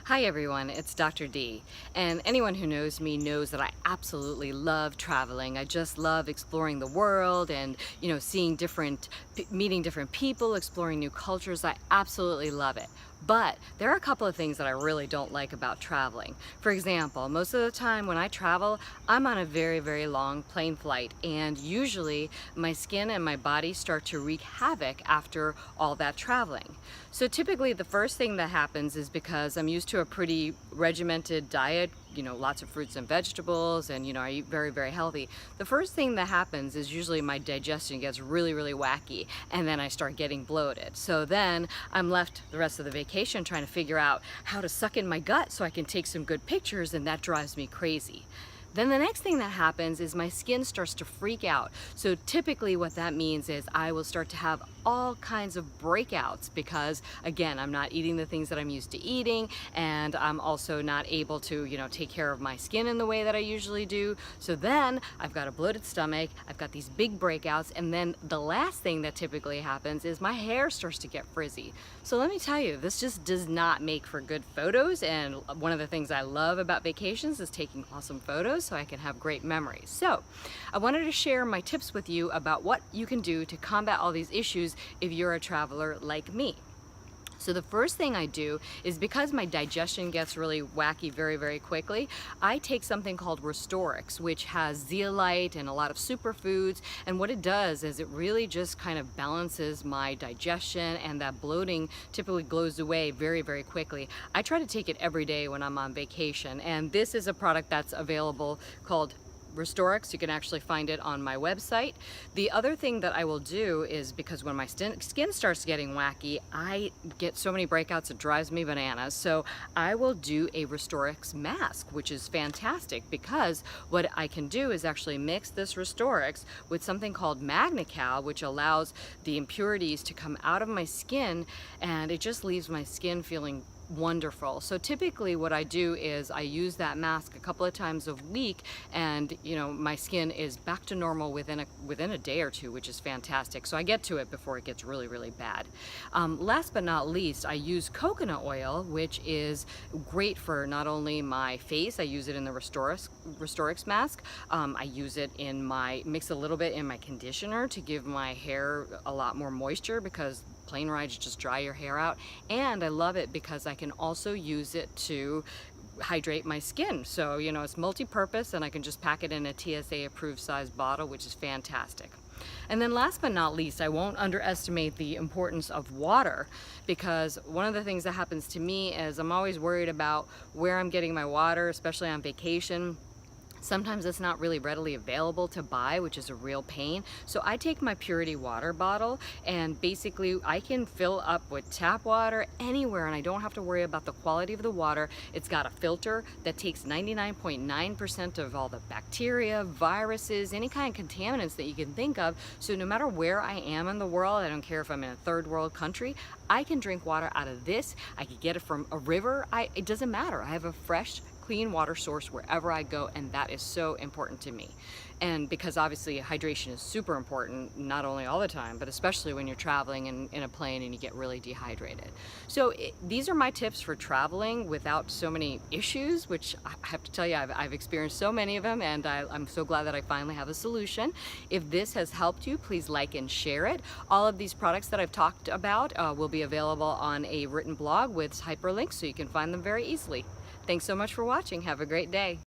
Hi everyone, it's Dr. D. And anyone who knows me knows that I absolutely love traveling. I just love exploring the world and, seeing meeting different people, exploring new cultures. I absolutely love it. But there are a couple of things that I really don't like about traveling. For example, most of the time when I travel, I'm on a very, very long plane flight, and usually my skin and my body start to wreak havoc after all that traveling. So typically the first thing that happens is, because I'm used to a pretty regimented diet, lots of fruits and vegetables, and I eat very, very healthy. The first thing that happens is usually my digestion gets really, really wacky, and then I start getting bloated. So then I'm left the rest of the vacation trying to figure out how to suck in my gut so I can take some good pictures, and that drives me crazy. Then the next thing that happens is my skin starts to freak out. So typically what that means is I will start to have all kinds of breakouts because, again, I'm not eating the things that I'm used to eating, and I'm also not able to, take care of my skin in the way that I usually do. So then I've got a bloated stomach, I've got these big breakouts, and then the last thing that typically happens is my hair starts to get frizzy. So let me tell you, this just does not make for good photos, and one of the things I love about vacations is taking awesome photos so I can have great memories. So I wanted to share my tips with you about what you can do to combat all these issues if you're a traveler like me. So the first thing I do is, because my digestion gets really wacky very, very quickly, I take something called Restorix, which has zeolite and a lot of superfoods. And what it does is it really just kind of balances my digestion, and that bloating typically goes away very, very quickly. I try to take it every day when I'm on vacation. And this is a product that's available called Restorix. You can actually find it on my website. The other thing that I will do is, because when my skin starts getting wacky, I get so many breakouts it drives me bananas. So I will do a Restorix mask, which is fantastic, because what I can do is actually mix this Restorix with something called Magnical, which allows the impurities to come out of my skin, and it just leaves my skin feeling wonderful. So typically what I do is I use that mask a couple of times a week, and my skin is back to normal within a day or two, which is fantastic. So I get to it before it gets really, really bad. Last but not least, I use coconut oil, which is great for not only my face. I use it in the Restorix mask. I use it mix a little bit in my conditioner to give my hair a lot more moisture, because plane rides just dry your hair out. And I love it because I can also use it to hydrate my skin. So, it's multi-purpose, and I can just pack it in a TSA approved size bottle, which is fantastic. And then last but not least, I won't underestimate the importance of water, because one of the things that happens to me is I'm always worried about where I'm getting my water, especially on vacation. Sometimes it's not really readily available to buy, which is a real pain. So I take my Purity water bottle, and basically I can fill up with tap water anywhere, and I don't have to worry about the quality of the water. It's got a filter that takes 99.9% of all the bacteria, viruses, any kind of contaminants that you can think of. So no matter where I am in the world, I don't care if I'm in a third world country, I can drink water out of this. I could get it from a river. It doesn't matter. I have a fresh, clean water source wherever I go, and that is so important to me. And because obviously hydration is super important, not only all the time, but especially when you're traveling in a plane and you get really dehydrated. So these are my tips for traveling without so many issues, which I have to tell you, I've experienced so many of them, and I'm so glad that I finally have a solution. If this has helped you, please like and share it. All of these products that I've talked about will be available on a written blog with hyperlinks, so you can find them very easily. Thanks so much for watching. Have a great day.